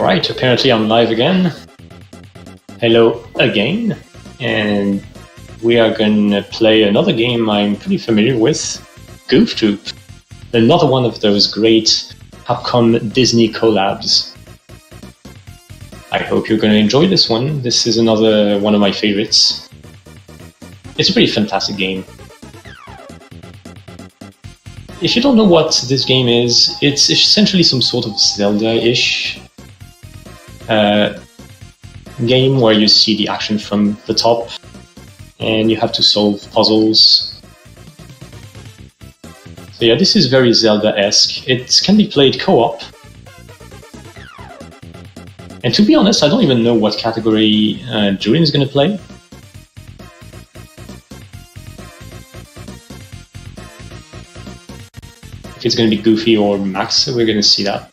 Alright, apparently I'm live again. Hello again. And we are gonna play another game I'm pretty familiar with, Goof Troop. Another one of those great Capcom Disney collabs. I hope you're gonna enjoy this one. This is another one of my favorites. It's a pretty fantastic game. If you don't know what this game is, it's essentially some sort of Zelda-ish game where you see the action from the top and you have to solve puzzles. So yeah, this is very Zelda-esque. It can be played co-op. And to be honest, I don't even know what category Julian is going to play. If it's going to be Goofy or Max, we're going to see that.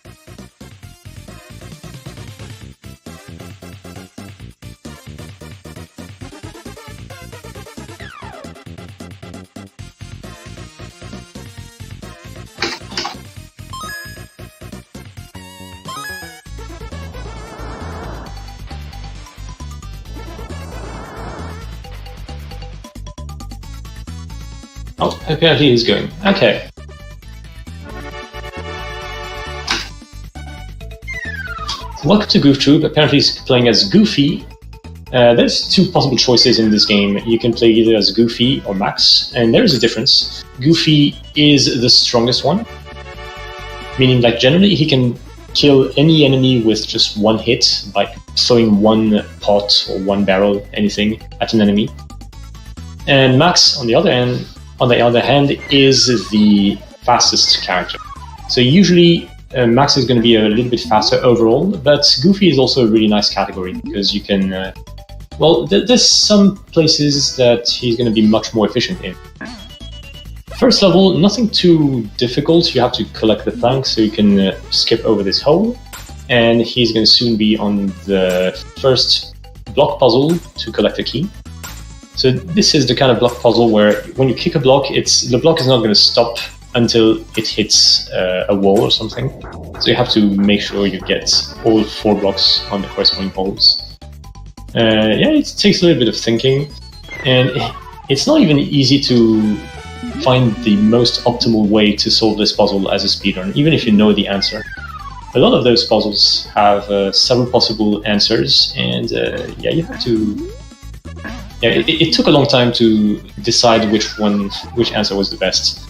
Oh, apparently he's going. Okay. Welcome to Goof Troop. Apparently he's playing as Goofy. There's two possible choices in this game. You can play either as Goofy or Max, and there is a difference. Goofy is the strongest one, meaning like generally he can kill any enemy with just one hit by throwing one pot or one barrel, anything, at an enemy. And Max, on the other hand, is the fastest character. So usually Max is going to be a little bit faster overall, but Goofy is also a really nice category because you can, well, there's some places that he's going to be much more efficient in. First level, nothing too difficult. You have to collect the planks so you can skip over this hole, and he's going to soon be on the first block puzzle to collect a key. So this is the kind of block puzzle where when you kick a block, the block is not going to stop until it hits a wall or something. So you have to make sure you get all 4 blocks on the corresponding holes. Yeah, it takes a little bit of thinking, and it's not even easy to find the most optimal way to solve this puzzle as a speedrunner, even if you know the answer. A lot of those puzzles have several possible answers, and yeah, you have to... Yeah, it took a long time to decide which answer was the best.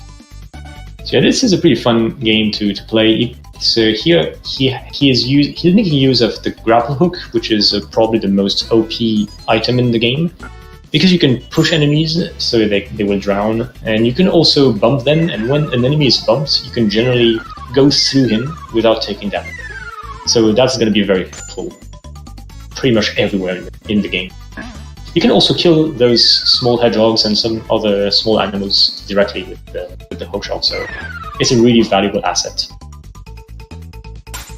So yeah, this is a pretty fun game to play. So here he's making use of the grapple hook, which is probably the most OP item in the game, because you can push enemies so they will drown, and you can also bump them. And when an enemy is bumped, you can generally go through him without taking damage. So that's going to be very helpful pretty much everywhere in the game. You can also kill those small hedgehogs and some other small animals directly with the hookshot, so it's a really valuable asset.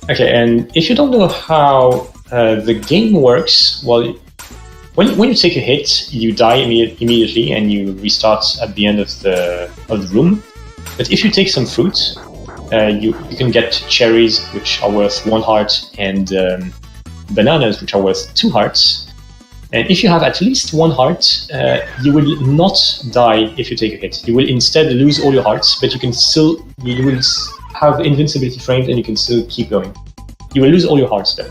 Okay, and if you don't know how the game works, well, when you take a hit, you die immediately and you restart at the end of the room. But if you take some fruit, you can get cherries, which are worth 1 heart, and bananas, which are worth 2 hearts. And if you have at least 1 heart, you will not die if you take a hit. You will instead lose all your hearts, but you will have invincibility framed and you can still keep going. You will lose all your hearts though.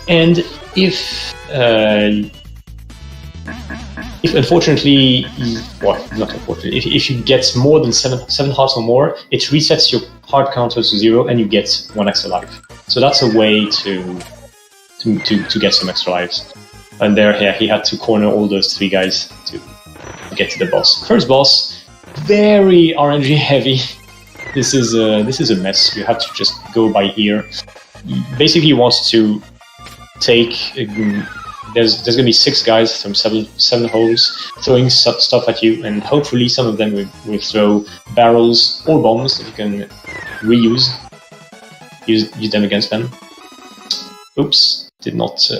And if unfortunately, well, not unfortunately, if you get more than 7 hearts or more, it resets your heart counter to 0 and you get 1 extra life. So that's a way to get some extra lives. And there, yeah, he had to corner all those 3 guys to get to the boss. First boss, very RNG heavy. This is a mess. You have to just go by ear. Basically, he wants to take. There's going to be 6 guys from 7 holes throwing stuff at you, and hopefully some of them will throw barrels or bombs that you can reuse. Use them against them. Oops, did not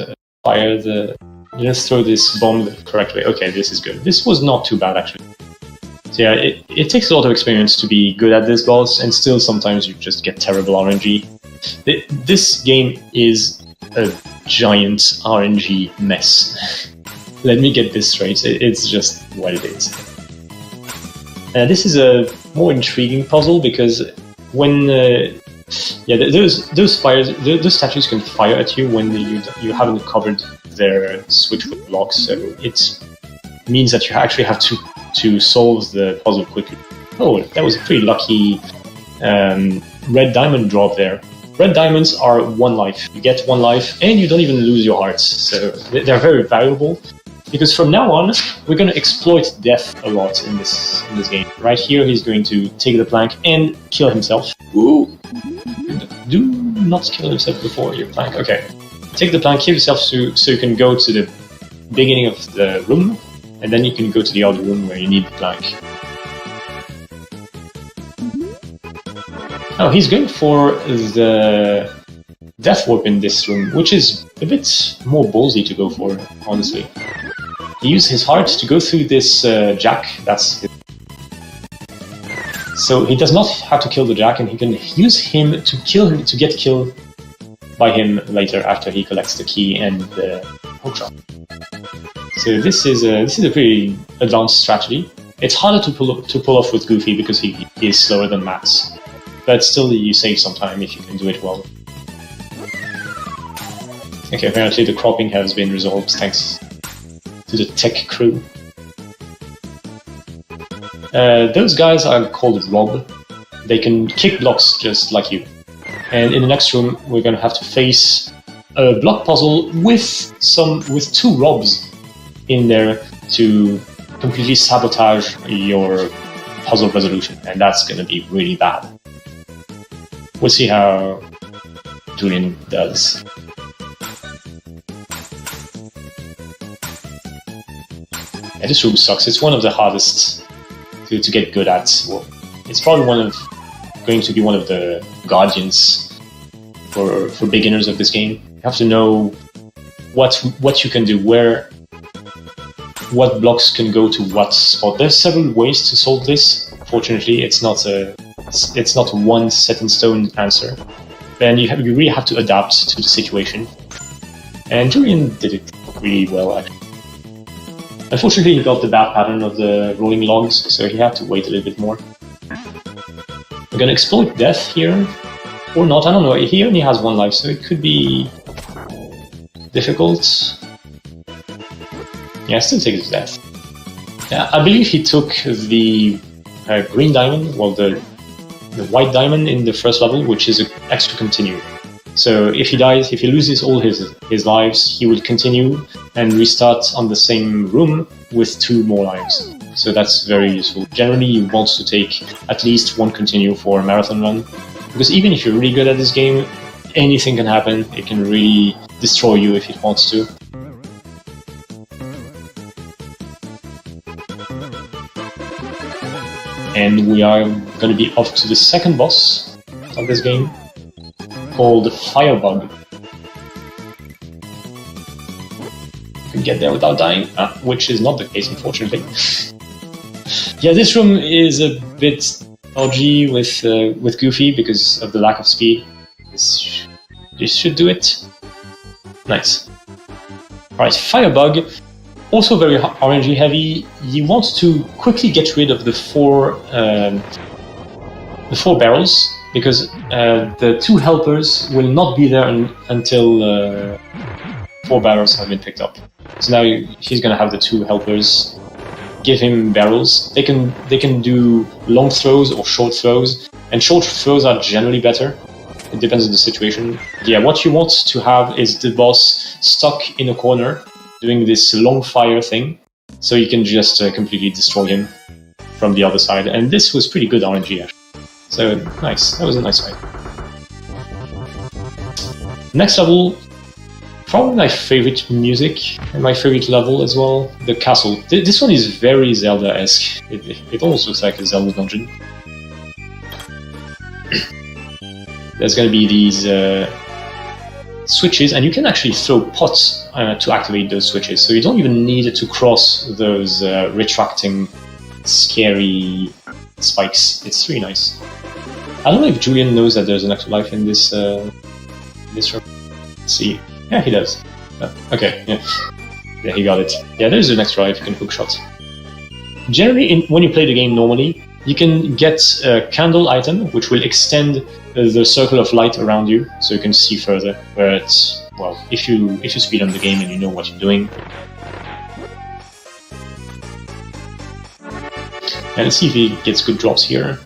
fire the... Let's throw this bomb the correct way. Okay, this is good. This was not too bad, actually. So yeah, it takes a lot of experience to be good at this boss, and still sometimes you just get terrible RNG. This game is a giant RNG mess. Let me get this straight, it's just what it is. This is a more intriguing puzzle because when those statues can fire at you when you haven't covered their switch with blocks, so it means that you actually have to solve the puzzle quickly. Oh, that was a pretty lucky red diamond drop there. Red diamonds are 1 life. You get 1 life and you don't even lose your hearts, so they're very valuable. Because from now on, we're going to exploit death a lot in this game. Right here, he's going to take the plank and kill himself. Ooh! Do not kill himself before your plank. Okay. Take the plank, kill yourself so you can go to the beginning of the room, and then you can go to the other room where you need the plank. Oh, he's going for the death warp in this room, which is a bit more ballsy to go for, honestly. He used his heart to go through this jack. So he does not have to kill the jack, and he can use him to kill him to get killed by him later after he collects the key and the hookshot. So this is a pretty advanced strategy. It's harder to pull off with Goofy because he is slower than Max, but still you save some time if you can do it well. Okay, apparently the cropping has been resolved thanks to the tech crew. Those guys are called Rob. They can kick blocks just like you. And in the next room, we're going to have to face a block puzzle with 2 Robs in there to completely sabotage your puzzle resolution, and that's going to be really bad. We'll see how Julian does. Yeah, this room sucks. It's one of the hardest to get good at. Well, it's probably going to be one of the guardians for beginners of this game. You have to know what you can do, what blocks can go to what spot. There's several ways to solve this. Fortunately, it's not one set in stone answer. Then you really have to adapt to the situation. And Julian did it really well, actually. Unfortunately, he got the bad pattern of the rolling logs, so he had to wait a little bit more. We're gonna exploit death here, or not, I don't know. He only has 1 life, so it could be difficult. Yeah, still takes death. Yeah, I believe he took the green diamond, well, the white diamond in the first level, which is an extra continue. So if he dies, if he loses all his lives, he will continue and restart on the same room with 2 more lives. So that's very useful. Generally, you want to take at least 1 continue for a marathon run, because even if you're really good at this game, anything can happen. It can really destroy you if it wants to. And we are going to be off to the second boss of this game, called Firebug. You can get there without dying, which is not the case, unfortunately. Yeah, this room is a bit dodgy with Goofy because of the lack of speed. This should do it. Nice. Alright, Firebug, also very RNG heavy. You want to quickly get rid of the 4 barrels, because the 2 helpers will not be there until 4 barrels have been picked up. So now he's gonna have the 2 helpers give him barrels. They can do long throws or short throws, and short throws are generally better. It depends on the situation. Yeah, what you want to have is the boss stuck in a corner doing this long fire thing, so you can just completely destroy him from the other side. And this was pretty good RNG, actually. So, nice. That was a nice fight. Next level, probably my favorite music, and my favorite level as well, the castle. This one is very Zelda-esque. It almost looks like a Zelda dungeon. There's going to be these switches, and you can actually throw pots to activate those switches, so you don't even need to cross those retracting, scary spikes. It's really nice. I don't know if Julian knows that there's an extra life in this room. Let's see. Yeah, he does. Okay, yeah. Yeah, he got it. Yeah, there's an extra if you can hook shot. Generally, when you play the game normally, you can get a candle item, which will extend the circle of light around you, so you can see further. But, well, if you speed on the game and you know what you're doing. And let's see if he gets good drops here.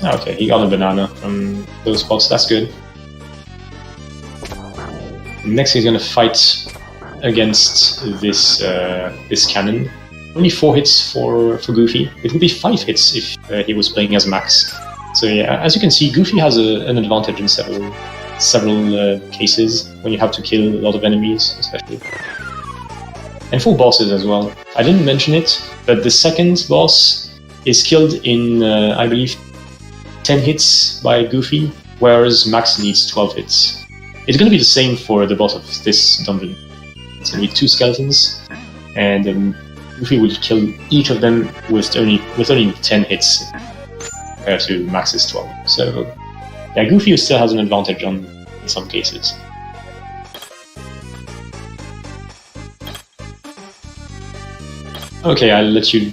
Okay, he got a banana from those spots, that's good. Next he's gonna fight against this this cannon. Only 4 hits for Goofy. It would be 5 hits if he was playing as Max. So yeah, as you can see, Goofy has an advantage in several cases when you have to kill a lot of enemies, especially. And for bosses as well. I didn't mention it, but the second boss is killed in, I believe, 10 hits by Goofy, whereas Max needs 12 hits. It's going to be the same for the boss of this dungeon. It's going to be 2 skeletons, and Goofy will kill each of them with only 10 hits compared to Max's 12. So, yeah, Goofy still has an advantage in some cases. Okay, I'll let you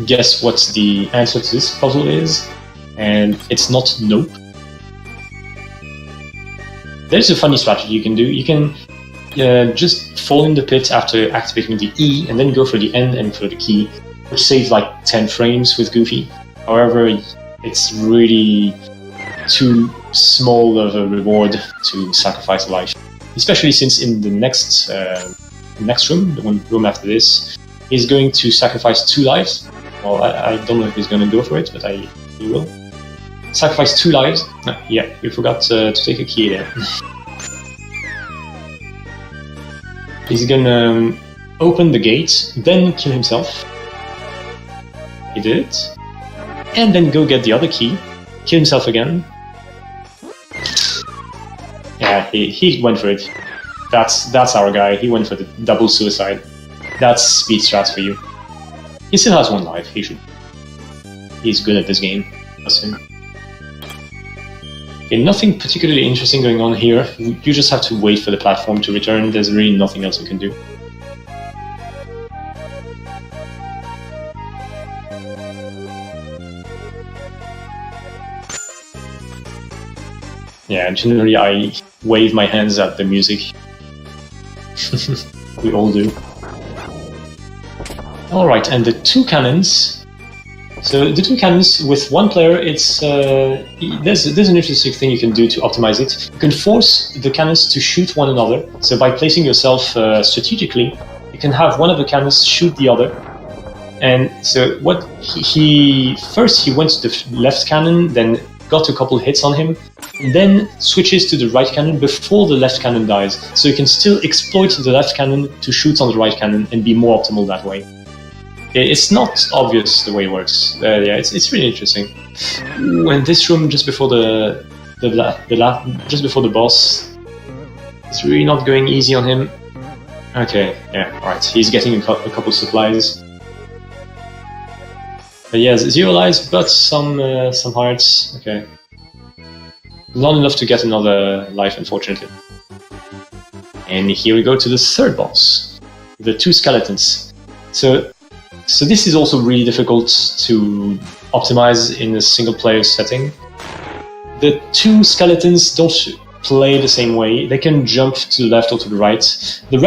guess what the answer to this puzzle is, and it's not nope. There's a funny strategy you can do. You can just fall in the pit after activating the E, and then go for the N and for the key, which saves like 10 frames with Goofy. However, it's really too small of a reward to sacrifice a life, especially since in the next room, the room after this, he's going to sacrifice 2 lives. Well, I don't know if he's going to go for it, but he will. Sacrifice 2 lives. Yeah, you forgot to take a key there. He's gonna open the gate, then kill himself. He did it. And then go get the other key, kill himself again. Yeah, he went for it. That's our guy. He went for the double suicide. That's speed strats for you. He still has 1 life. He's good at this game. That's him. Okay, nothing particularly interesting going on here. You just have to wait for the platform to return. There's really nothing else you can do. Yeah, generally I wave my hands at the music. We all do. Alright, and the 2 cannons. So the 2 cannons with 1 player, it's there's an interesting thing you can do to optimize it. You can force the cannons to shoot one another. So by placing yourself strategically, you can have one of the cannons shoot the other. And so what first he went to the left cannon, then got a couple hits on him, then switches to the right cannon before the left cannon dies. So you can still exploit the left cannon to shoot on the right cannon and be more optimal that way. It's not obvious the way it works. Yeah, it's really interesting. When this room just before just before the boss, it's really not going easy on him. Okay, yeah, alright. He's getting a couple supplies. But yeah, 0 lives, but some hearts. Okay, not enough to get another life, unfortunately. And here we go to the 3rd boss, the 2 skeletons. So this is also really difficult to optimize in a single-player setting. The 2 skeletons don't play the same way. They can jump to the left or to the right. The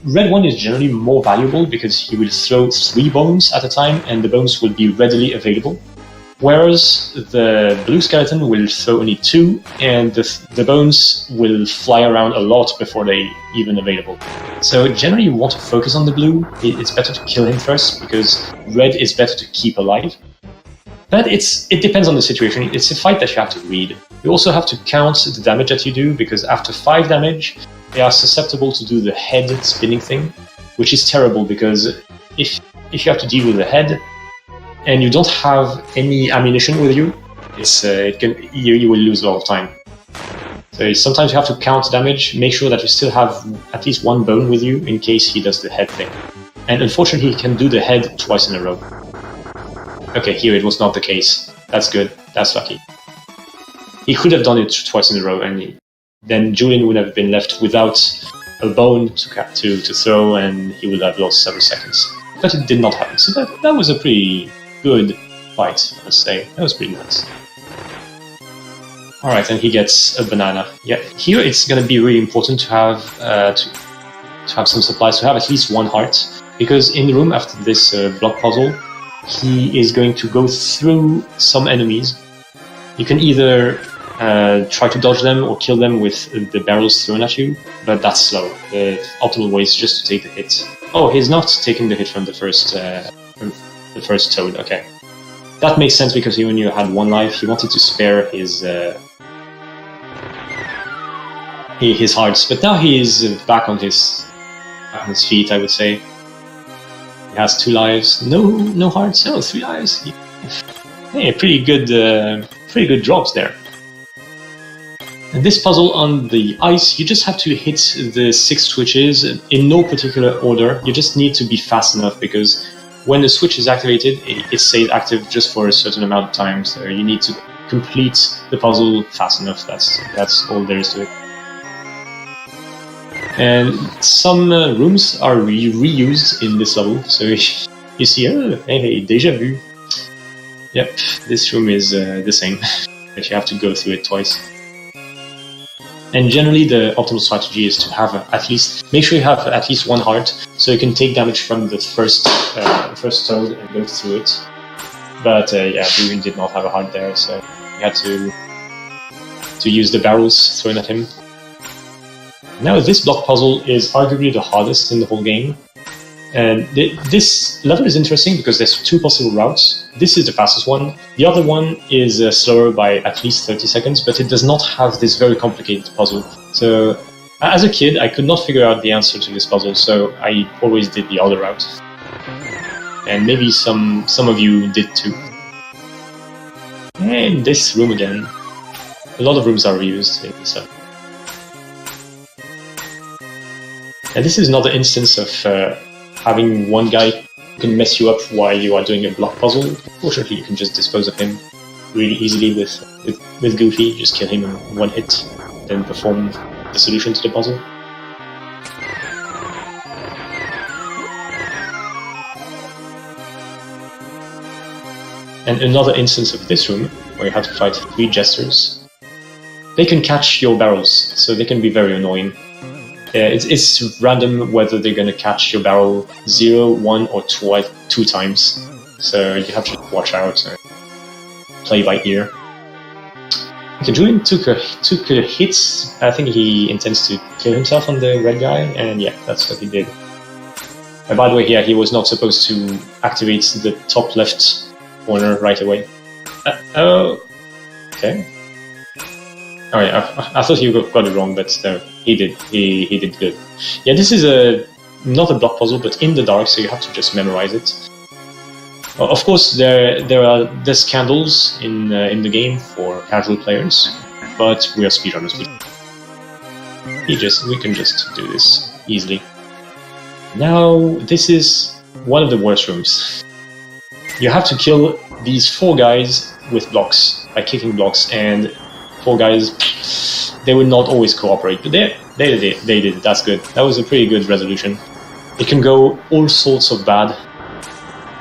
red one is generally more valuable because he will throw 3 bones at a time and the bones will be readily available. Whereas the blue skeleton will throw only 2 and the bones will fly around a lot before they even available. So generally you want to focus on the blue. It's better to kill him first because red is better to keep alive. But it depends on the situation. It's a fight that you have to read. You also have to count the damage that you do because after 5 damage they are susceptible to do the head spinning thing, which is terrible because if you have to deal with the head and you don't have any ammunition with you, you will lose a lot of time. So sometimes you have to count damage, make sure that you still have at least 1 bone with you in case he does the head thing. And unfortunately he can do the head twice in a row. Okay, here it was not the case. That's good, that's lucky. He could have done it twice in a row and then Julian would have been left without a bone to throw, and he would have lost several seconds. But it did not happen, so that was a pretty good fight, I must say. That was pretty nice. Alright, and he gets a banana. Yeah, here it's going to be really important to have some supplies, to have at least one heart, because in the room after this block puzzle, he is going to go through some enemies. You can either try to dodge them or kill them with the barrels thrown at you, but that's slow. The optimal way is just to take the hit. Oh, he's not taking the hit from the first toad. Okay, that makes sense because he only had one life. He wanted to spare his hearts, but now he is back on his feet, I would say. He has 2 lives. No hearts. No, 3 lives. Hey, pretty good drops there. And this puzzle on the ice, you just have to hit the 6 switches in no particular order. You just need to be fast enough because when the switch is activated, it stays active just for a certain amount of time. So you need to complete the puzzle fast enough. That's all there is to it. And some rooms are reused in this level. So you see, hey, déjà vu. Yep, this room is the same, but you have to go through it twice. And generally the optimal strategy is to have make sure you have at least one heart, so you can take damage from the first toad and go through it. But yeah, Julian did not have a heart there, so you had to use the barrels thrown at him. Now this block puzzle is arguably the hardest in the whole game. And this level is interesting because there's 2 possible routes. This is the fastest one. The other one is slower by at least 30 seconds, but it does not have this very complicated puzzle. So, as a kid, I could not figure out the answer to this puzzle, so I always did the other route. And maybe some of you did too. And this room again. A lot of rooms are reused in this level. And this is another instance of having one guy who can mess you up while you are doing a block puzzle. Fortunately, you can just dispose of him really easily with Goofy. Just kill him in one hit, then perform the solution to the puzzle. And another instance of this room, where you have to fight 3 jesters. They can catch your barrels, so they can be very annoying. It's random whether they're going to catch your barrel 0, 1, or 2 times. So you have to watch out and play by ear. Okay, Julian took a hit. I think he intends to kill himself on the red guy, and yeah, that's what he did. And by the way, yeah, he was not supposed to activate the top left corner right away. Oh, okay. Alright, I thought you got it wrong, but no, he did. He did good. Yeah, this is not a block puzzle, but in the dark, so you have to just memorize it. Of course, there's candles in the game for casual players, but we are speedrunners. We can just do this easily. Now, this is one of the worst rooms. You have to kill these 4 guys with blocks, by kicking blocks, and 4 guys, they would not always cooperate, but they did. That's good. That was a pretty good resolution. It can go all sorts of bad.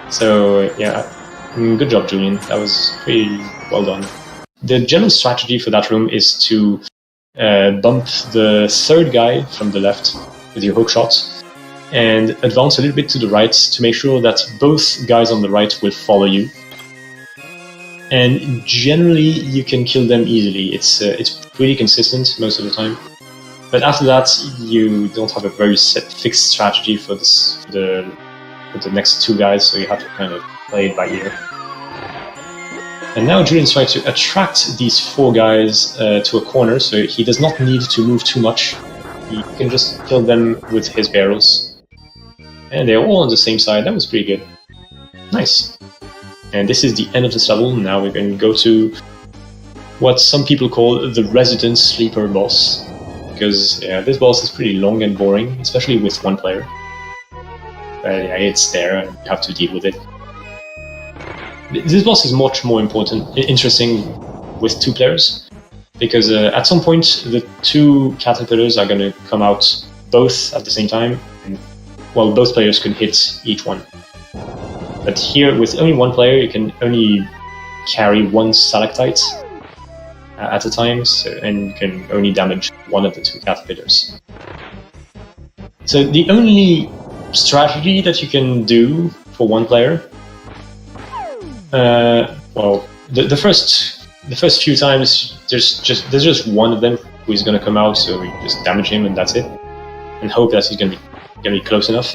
So yeah, good job, Julian. That was pretty well done. The general strategy for that room is to bump the 3rd guy from the left with your hookshot and advance a little bit to the right to make sure that both guys on the right will follow you. And generally, you can kill them easily. It's pretty consistent most of the time. But after that, you don't have a very fixed strategy for the next 2 guys, so you have to kind of play it by ear. And now Julian's trying to attract these 4 guys to a corner, so he does not need to move too much. He can just kill them with his barrels. And they're all on the same side. That was pretty good. Nice. And this is the end of this level. Now we're going to go to what some people call the resident sleeper boss. Because yeah, this boss is pretty long and boring, especially with 1 player. But yeah, it's there and you have to deal with it. This boss is much more interesting with 2 players. because at some point the two caterpillars are going to come out both at the same time, and well, both players can hit each one. But here, with only one player, you can only carry one stalactite at a time, and you can only damage one of the two caterpillars. So the only strategy that you can do for one player, well, the first few times there's just one of them who is going to come out, so you just damage him and that's it, and hope that he's going to be close enough.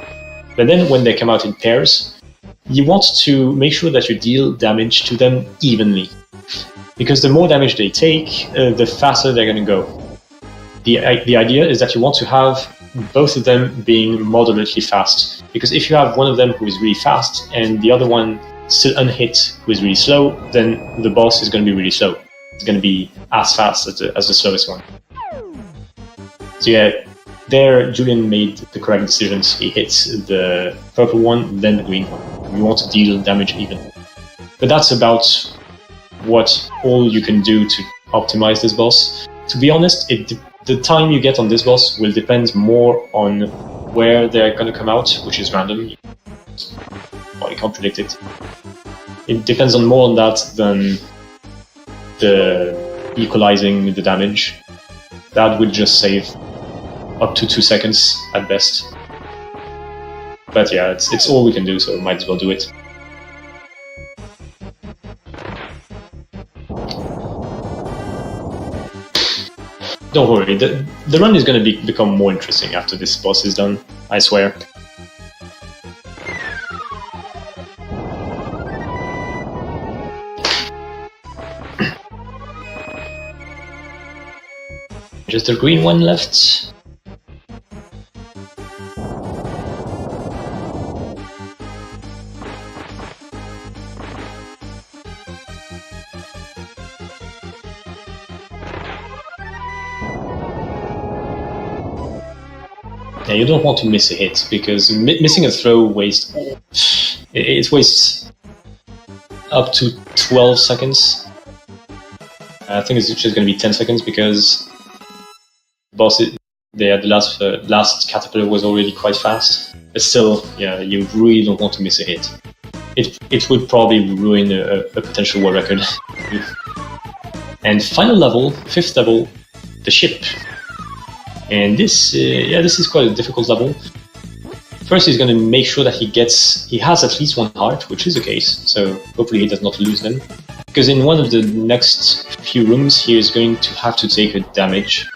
But then when they come out in pairs, you want to make sure that you deal damage to them evenly, because the more damage they take, the faster they're going to go. The idea is that you want to have both of them being moderately fast, because if you have one of them who is really fast and the other one still unhit who is really slow, then the boss is going to be really slow. It's going to be as fast as the slowest one. So yeah, there Julian made the correct decisions. He hits the purple one, then the green one. You want to deal damage even. But that's about what all you can do to optimize this boss. To be honest, the time you get on this boss will depend more on where they're going to come out, which is random. Well, you can't predict it. It depends on more on that than the equalizing the damage. That would just save up to 2 seconds at best. But yeah, it's all we can do, so might as well do it. Don't worry, the run is going to become more interesting after this boss is done, I swear. Just the green one left. Yeah, you don't want to miss a hit, because missing a throw wastes up to 12 seconds. I think it's just going to be 10 seconds because the last caterpillar was already quite fast. But still, yeah, you really don't want to miss a hit. It would probably ruin a potential world record. And final level, 5th level, the ship. And this is quite a difficult level. First, he's going to make sure that he has at least one heart, which is the case. So hopefully he does not lose them. Because in one of the next few rooms, he is going to have to take a damage,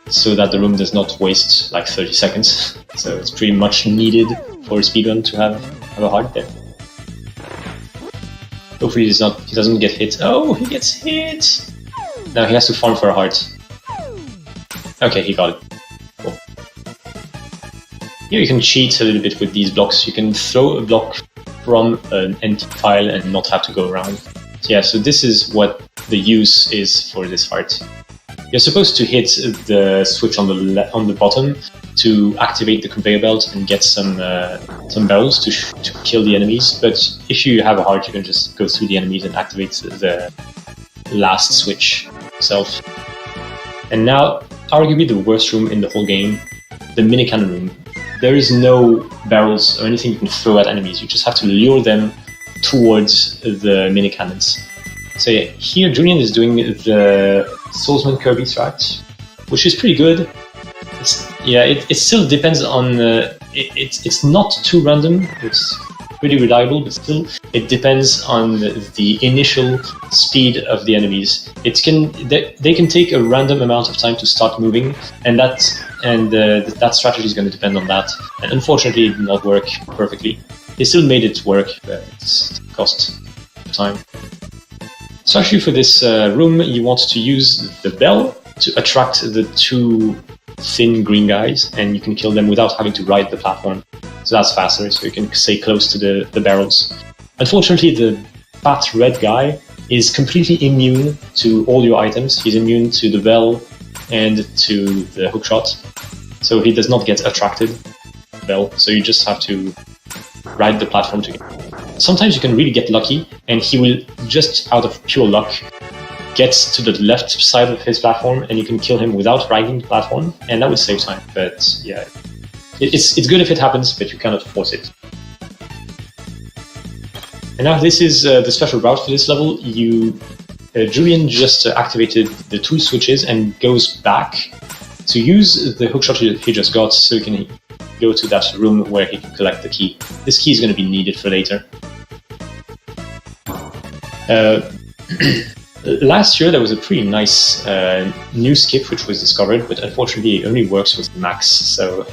so that the room does not waste like 30 seconds. So it's pretty much needed for a speedrun to have a heart there. Hopefully he doesn't get hit. Oh, he gets hit! Now he has to farm for a heart. Okay, he got it. Cool. Here you can cheat a little bit with these blocks. You can throw a block from an empty pile and not have to go around. So yeah, so this is what the use is for this heart. You're supposed to hit the switch on the bottom to activate the conveyor belt and get some barrels to kill the enemies. But if you have a heart, you can just go through the enemies and activate the last switch itself. And now, arguably the worst room in the whole game, the minicannon room. There is no barrels or anything you can throw at enemies. You just have to lure them towards the minicannons. So yeah, here Julian is doing the Swordsman Kirby strat, which is pretty good. It still depends on. It's not too random. It's pretty reliable, but still, it depends on the initial speed of the enemies. They can take a random amount of time to start moving, and that strategy is going to depend on that. And unfortunately, it did not work perfectly. They still made it work, but it cost time. So actually, for this room, you want to use the bell to attract the two thin green guys, and you can kill them without having to ride the platform. So that's faster, so you can stay close to the barrels. Unfortunately, the fat red guy is completely immune to all your items. He's immune to the bell and to the hookshot, so he does not get attracted to the bell, so you just have to ride the platform together. Sometimes you can really get lucky, and he will, just out of pure luck, get to the left side of his platform, and you can kill him without riding the platform, and that would save time. But yeah, it's good if it happens, but you cannot force it. And now this is the special route for this level. Julian just activated the 2 switches and goes back to use the hookshot he just got, so he can go to that room where he can collect the key. This key is going to be needed for later. Last year there was a pretty nice new skip which was discovered, but unfortunately it only works with Max, so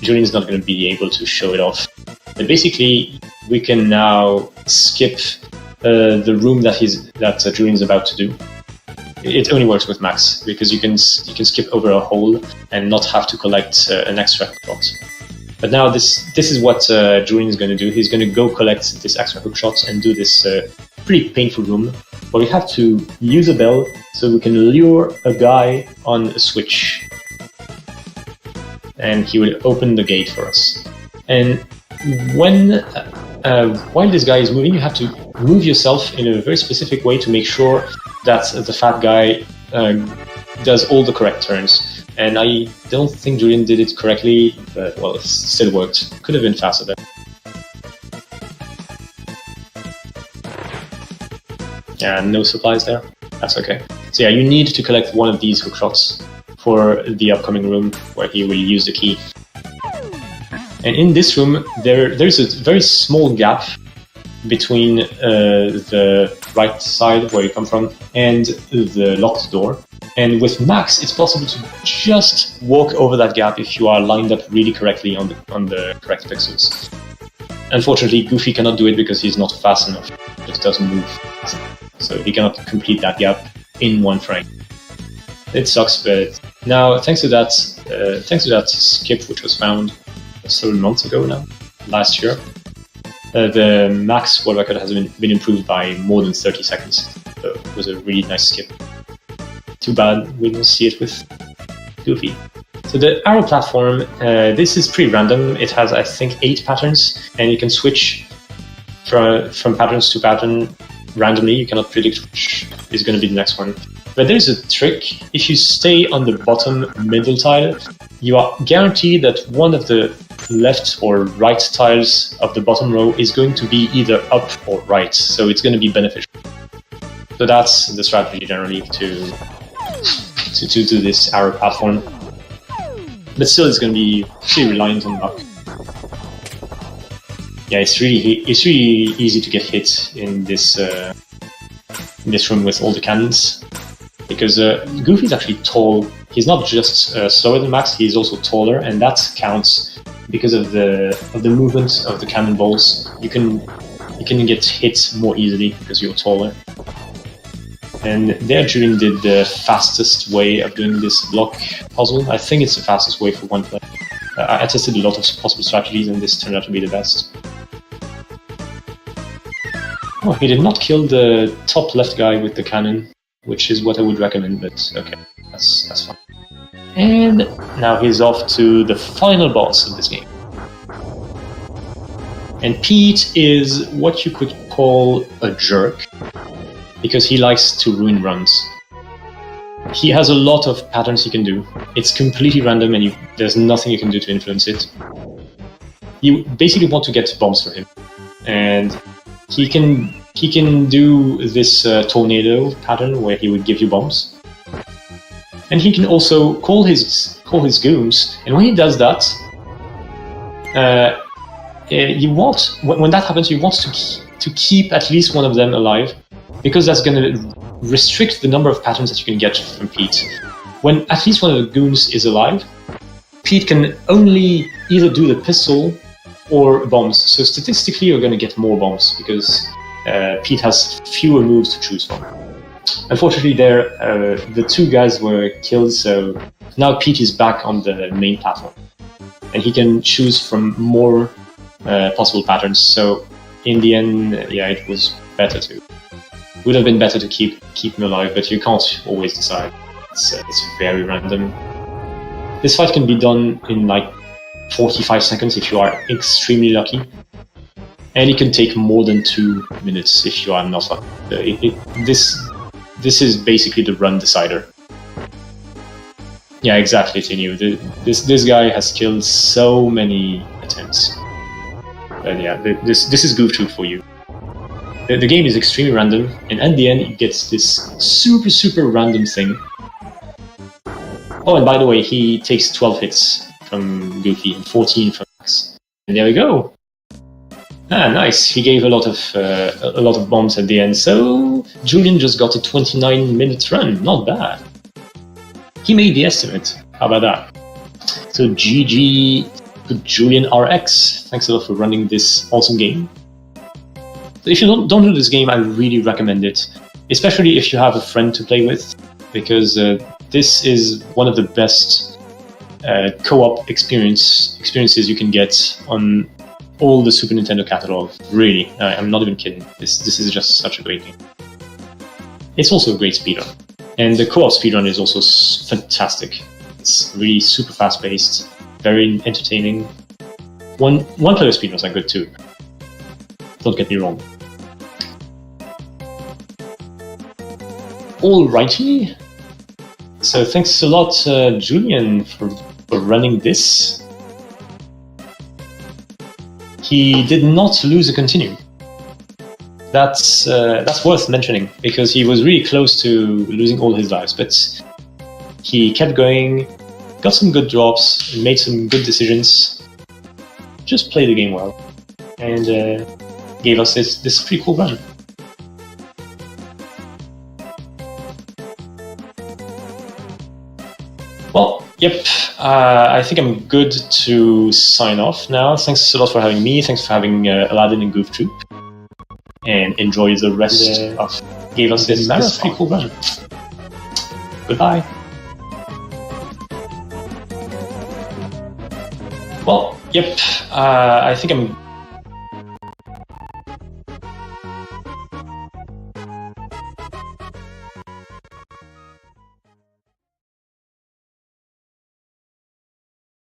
Julian's not going to be able to show it off. But basically, we can now skip the room that Julian's about to do. It only works with Max because you can skip over a hole and not have to collect an extra hookshot. But now this is what Julian is going to do. He's going to go collect this extra hookshot and do this pretty painful room where we have to use a bell so we can lure a guy on a switch, and he will open the gate for us. And while this guy is moving, you have to move yourself in a very specific way to make sure that the fat guy does all the correct turns. And I don't think Julian did it correctly, but well, it still worked. Could have been faster there. Yeah, no supplies there. That's okay. So yeah, you need to collect one of these hookshots for the upcoming room where he will use the key. And in this room, there's a very small gap between the right side where you come from and the locked door. And with Max, it's possible to just walk over that gap if you are lined up really correctly on the correct pixels. Unfortunately, Goofy cannot do it because he's not fast enough. It just doesn't move fast enough. So he cannot complete that gap in one frame. It sucks, but now thanks to that skip which was found several months ago now, last year, the Max world record has been improved by more than 30 seconds. So it was a really nice skip. Too bad we don't see it with Goofy. So the arrow platform, this is pretty random. It has, I think, 8 patterns, and you can switch from patterns to pattern randomly. You cannot predict which is going to be the next one. But there's a trick. If you stay on the bottom middle tile, you are guaranteed that one of the left or right tiles of the bottom row is going to be either up or right, so it's going to be beneficial. So that's the strategy generally to do this arrow platform. But still, it's going to be pretty reliant on luck. Yeah, it's really easy to get hit in this room with all the cannons, because Goofy's actually tall. He's not just slower than Max; he's also taller, and that counts because of the movement of the cannonballs. You can get hit more easily because you're taller. And there, Julian did the fastest way of doing this block puzzle. I think it's the fastest way for one player. I tested a lot of possible strategies, and this turned out to be the best. Oh, he did not kill the top left guy with the cannon, which is what I would recommend, but okay, that's fine. And now he's off to the final boss of this game. And Pete is what you could call a jerk, because he likes to ruin runs. He has a lot of patterns he can do. It's completely random, and there's nothing you can do to influence it. You basically want to get bombs for him, and he can do this tornado pattern where he would give you bombs, and he can also call his goons. And when he does that, when that happens, you want to keep at least one of them alive, because that's going to restrict the number of patterns that you can get from Pete. When at least one of the goons is alive, Pete can only either do the pistol or bombs. So statistically, you're going to get more bombs because Pete has fewer moves to choose from. Unfortunately, the 2 guys were killed, so now Pete is back on the main platform, and he can choose from more possible patterns. So in the end, yeah, it was better to. Would have been better to keep him alive, but you can't always decide. It's very random. This fight can be done in like 45 seconds if you are extremely lucky, and it can take more than 2 minutes if you are not lucky. this is basically the run decider. Yeah, exactly, Tinu. This guy has killed so many attempts. But yeah, this is Goof Troop for you. The game is extremely random, and at the end it gets this super random thing. Oh, and by the way, he takes 12 hits from Goofy and 14 from Max. And there we go. Ah, nice. He gave a lot of bombs at the end, so Julian just got a 29-minute run. Not bad. He made the estimate. How about that? So GG to JulianRX. Thanks a lot for running this awesome game. So if you don't do this game, I really recommend it, especially if you have a friend to play with, because this is one of the best co-op experiences you can get on all the Super Nintendo catalog. Really, I'm not even kidding. This is just such a great game. It's also a great speedrun, and the co-op speedrun is also fantastic. It's really super fast-paced, very entertaining. One-player speedruns are good too. Don't get me wrong. Alrighty. So thanks a lot, Julian, for running this. He did not lose a continue. That's worth mentioning, because he was really close to losing all his lives, but he kept going, got some good drops, made some good decisions, just played the game well, and gave us this pretty cool run. Well, yep, I think I'm good to sign off now. Thanks a lot for having me, thanks for having Aladdin and Goof Troop, and enjoy the rest of gave us this pretty cool run. Goodbye. Well, yep, I think I'm